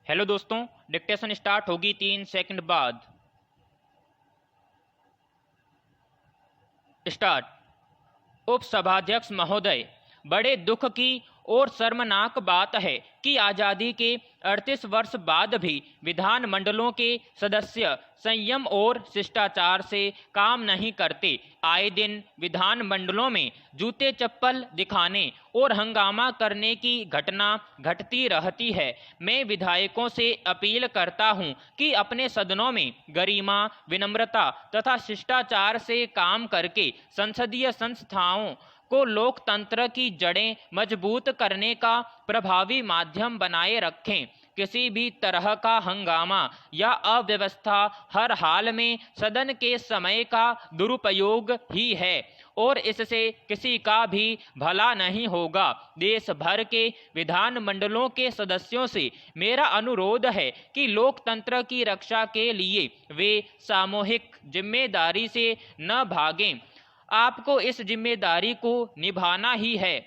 Hello दोस्तों, dictation start होगी 3 second बाद। स्टार्ट। उपसभाध्यक्ष महोदय, बड़े दुख की और शर्मनाक बात है कि आज़ादी के 38 वर्ष बाद भी विधानमंडलों के सदस्य संयम और शिष्टाचार से काम नहीं करते। आए दिन विधानमंडलों में जूते चप्पल दिखाने और हंगामा करने की घटना घटती रहती है। मैं विधायकों से अपील करता हूं कि अपने सदनों में गरिमा, विनम्रता तथा शिष्टाचार से काम करके संसदीय संस्थाओं को लोकतंत्र की जड़ें मजबूत करने का प्रभावी माध्यम बनाए रखें। किसी भी तरह का हंगामा या अव्यवस्था हर हाल में सदन के समय का दुरुपयोग ही है और इससे किसी का भी भला नहीं होगा। देश भर के विधानमंडलों के सदस्यों से मेरा अनुरोध है कि लोकतंत्र की रक्षा के लिए वे सामूहिक जिम्मेदारी से न भागें। आपको इस जिम्मेदारी को निभाना ही है।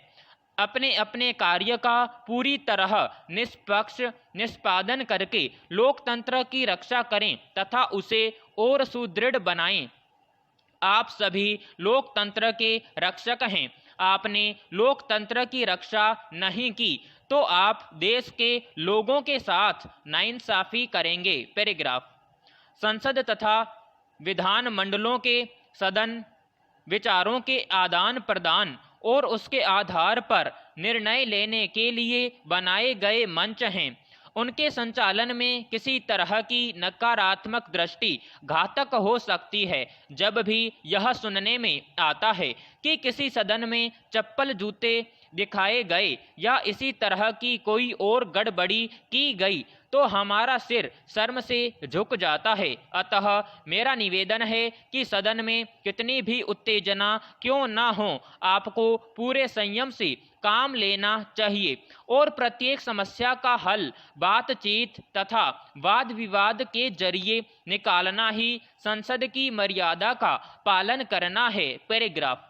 अपने अपने कार्य का पूरी तरह निष्पक्ष निष्पादन करके लोकतंत्र की रक्षा करें तथा उसे और सुदृढ़ बनाएं। आप सभी लोकतंत्र के रक्षक हैं। आपने लोकतंत्र की रक्षा नहीं की तो आप देश के लोगों के साथ नाइंसाफी करेंगे। पैराग्राफ। संसद तथा विधानमंडलों के सदन विचारों के आदान प्रदान और उसके आधार पर निर्णय लेने के लिए बनाए गए मंच हैं। उनके संचालन में किसी तरह की नकारात्मक दृष्टि घातक हो सकती है। जब भी यह सुनने में आता है कि किसी सदन में चप्पल जूते दिखाए गए या इसी तरह की कोई और गड़बड़ी की गई तो हमारा सिर शर्म से झुक जाता है। अतः मेरा निवेदन है कि सदन में कितनी भी उत्तेजना क्यों न हो, आपको पूरे संयम से काम लेना चाहिए और प्रत्येक समस्या का हल बातचीत तथा वाद विवाद के जरिए निकालना ही संसद की मर्यादा का पालन करना है। पैराग्राफ।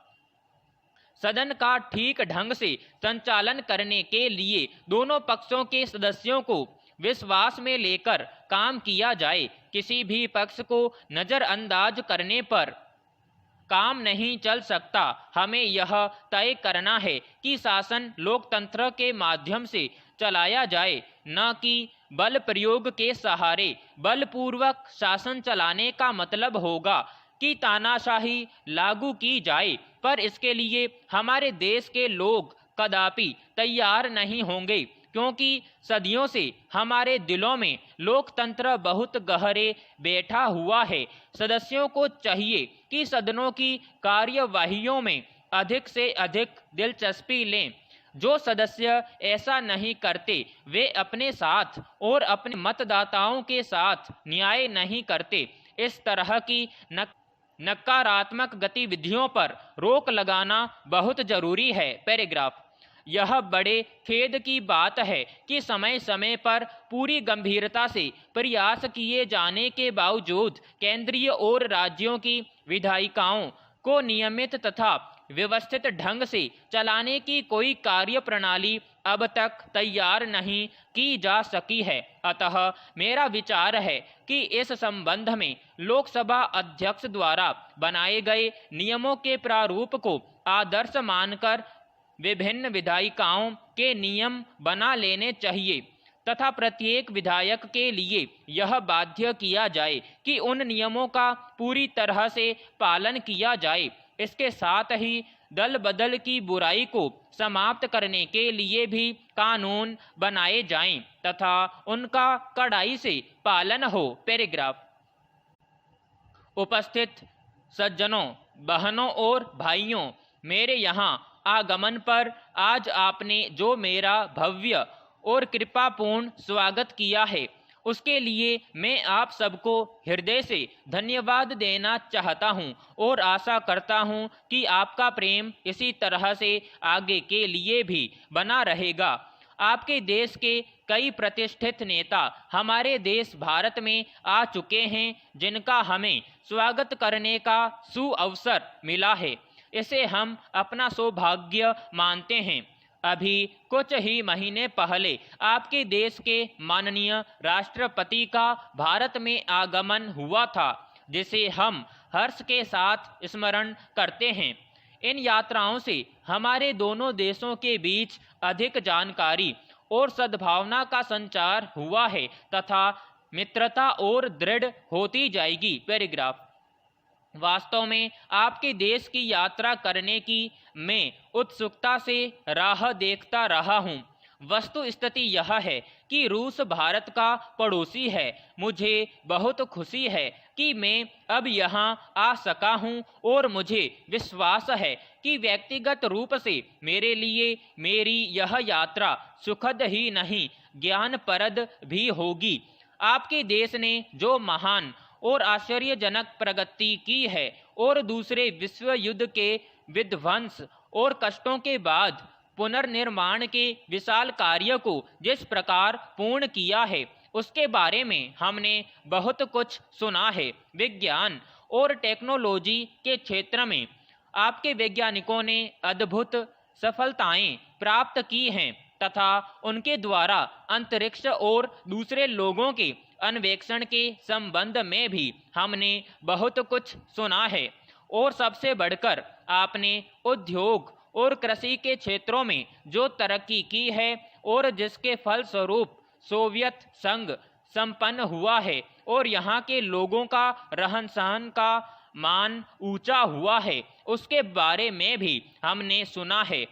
सदन का ठीक ढंग से संचालन करने के लिए दोनों पक्षों के सदस्यों को विश्वास में लेकर काम किया जाए। किसी भी पक्ष को नज़रअंदाज करने पर काम नहीं चल सकता। हमें यह तय करना है कि शासन लोकतंत्र के माध्यम से चलाया जाए, न कि बल प्रयोग के सहारे। बलपूर्वक शासन चलाने का मतलब होगा कि तानाशाही लागू की जाए, पर इसके लिए हमारे देश के लोग कदापि तैयार नहीं होंगे, क्योंकि सदियों से हमारे दिलों में लोकतंत्र बहुत गहरे बैठा हुआ है। सदस्यों को चाहिए कि सदनों की कार्यवाहियों में अधिक से अधिक दिलचस्पी लें। जो सदस्य ऐसा नहीं करते वे अपने साथ और अपने मतदाताओं के साथ न्याय नहीं करते। इस तरह की नकारात्मक गतिविधियों पर रोक लगाना बहुत जरूरी है। पैराग्राफ। यह बड़े खेद की बात है कि समय समय पर पूरी गंभीरता से प्रयास किए जाने के बावजूद केंद्रीय और राज्यों की विधायिकाओं को नियमित तथा व्यवस्थित ढंग से चलाने की कोई कार्य प्रणाली अब तक तैयार नहीं की जा सकी है। अतः मेरा विचार है कि इस संबंध में लोकसभा अध्यक्ष द्वारा बनाए गए नियमों के प्रारूप को आदर्श मानकर विभिन्न विधायिकाओं के नियम बना लेने चाहिए तथा प्रत्येक विधायक के लिए यह बाध्य किया जाए कि उन नियमों का पूरी तरह से पालन किया जाए। इसके साथ ही दल बदल की बुराई को समाप्त करने के लिए भी कानून बनाए जाएं तथा उनका कड़ाई से पालन हो। पैराग्राफ। उपस्थित सज्जनों, बहनों और भाइयों, मेरे यहाँ आगमन पर आज आपने जो मेरा भव्य और कृपापूर्ण स्वागत किया है उसके लिए मैं आप सबको हृदय से धन्यवाद देना चाहता हूं और आशा करता हूं कि आपका प्रेम इसी तरह से आगे के लिए भी बना रहेगा। आपके देश के कई प्रतिष्ठित नेता हमारे देश भारत में आ चुके हैं जिनका हमें स्वागत करने का सुअवसर मिला है। इसे हम अपना सौभाग्य मानते हैं। अभी कुछ ही महीने पहले आपके देश के माननीय राष्ट्रपति का भारत में आगमन हुआ था, जिसे हम हर्ष के साथ स्मरण करते हैं। इन यात्राओं से हमारे दोनों देशों के बीच अधिक जानकारी और सद्भावना का संचार हुआ है तथा मित्रता और दृढ़ होती जाएगी। पैराग्राफ। वास्तव में आपके देश की यात्रा करने की मैं उत्सुकता से राह देखता रहा हूँ। वस्तु स्थिति यह है कि रूस भारत का पड़ोसी है। मुझे बहुत खुशी है कि मैं अब यहाँ आ सका हूँ और मुझे विश्वास है कि व्यक्तिगत रूप से मेरे लिए मेरी यह यात्रा सुखद ही नहीं ज्ञानप्रद भी होगी। आपके देश ने जो महान और आश्चर्यजनक प्रगति की है और दूसरे विश्व युद्ध के विध्वंस और कष्टों के बाद पुनर्निर्माण के विशाल कार्य को जिस प्रकार पूर्ण किया है, उसके बारे में हमने बहुत कुछ सुना है। विज्ञान और टेक्नोलॉजी के क्षेत्र में आपके वैज्ञानिकों ने अद्भुत सफलताएं प्राप्त की हैं तथा उनके द्वारा अंतरिक्ष और दूसरे लोगों के अन्वेषण के संबंध में भी हमने बहुत कुछ सुना है। और सबसे बढ़कर आपने उद्योग और कृषि के क्षेत्रों में जो तरक्की की है और जिसके फलस्वरूप सोवियत संघ संपन्न हुआ है और यहाँ के लोगों का रहन सहन का मान ऊंचा हुआ है, उसके बारे में भी हमने सुना है।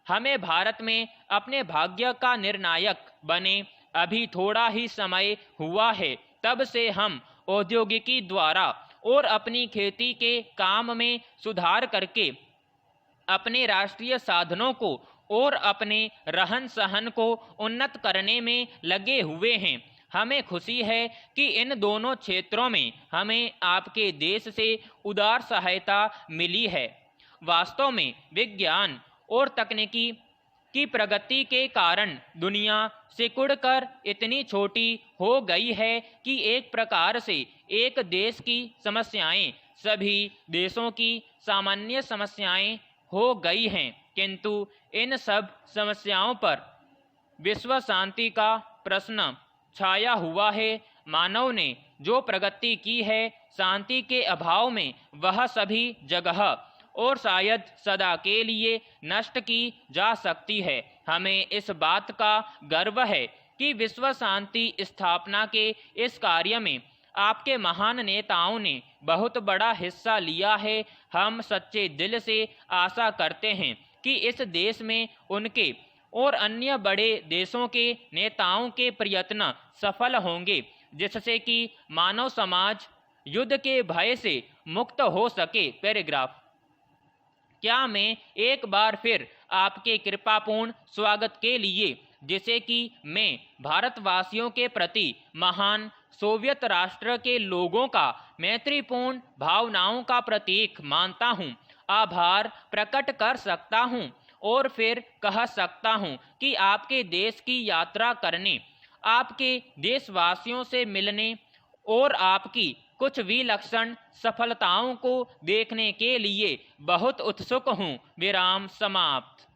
हमें भारत में अपने भाग्य का निर्णायक बने अभी थोड़ा ही समय हुआ है, तब से हम औद्योगिकी द्वारा और अपनी खेती के काम में सुधार करके अपने राष्ट्रीय साधनों को और अपने रहन सहन को उन्नत करने में लगे हुए हैं। हमें खुशी है कि इन दोनों क्षेत्रों में हमें आपके देश से उदार सहायता मिली है। वास्तव में विज्ञान और तकनीकी की प्रगति के कारण दुनिया सिकुड़कर इतनी छोटी हो गई है कि एक प्रकार से एक देश की समस्याएं सभी देशों की सामान्य समस्याएं हो गई हैं, किंतु इन सब समस्याओं पर विश्व शांति का प्रश्न छाया हुआ है। मानव ने जो प्रगति की है, शांति के अभाव में वह सभी जगह और शायद सदा के लिए नष्ट की जा सकती है। हमें इस बात का गर्व है कि विश्व शांति स्थापना के इस कार्य में आपके महान नेताओं ने बहुत बड़ा हिस्सा लिया है। हम सच्चे दिल से आशा करते हैं कि इस देश में उनके और अन्य बड़े देशों के नेताओं के प्रयत्न सफल होंगे, जिससे कि मानव समाज युद्ध के भय से मुक्त हो सके। पैराग्राफ। क्या मैं एक बार फिर आपके कृपापूर्ण स्वागत के लिए, जिसे कि मैं भारतवासियों के प्रति महान सोवियत राष्ट्र के लोगों का मैत्रीपूर्ण भावनाओं का प्रतीक मानता हूँ, आभार प्रकट कर सकता हूँ और फिर कह सकता हूँ कि आपके देश की यात्रा करने, आपके देशवासियों से मिलने और आपकी कुछ विलक्षण सफलताओं को देखने के लिए बहुत उत्सुक हूँ। विराम समाप्त।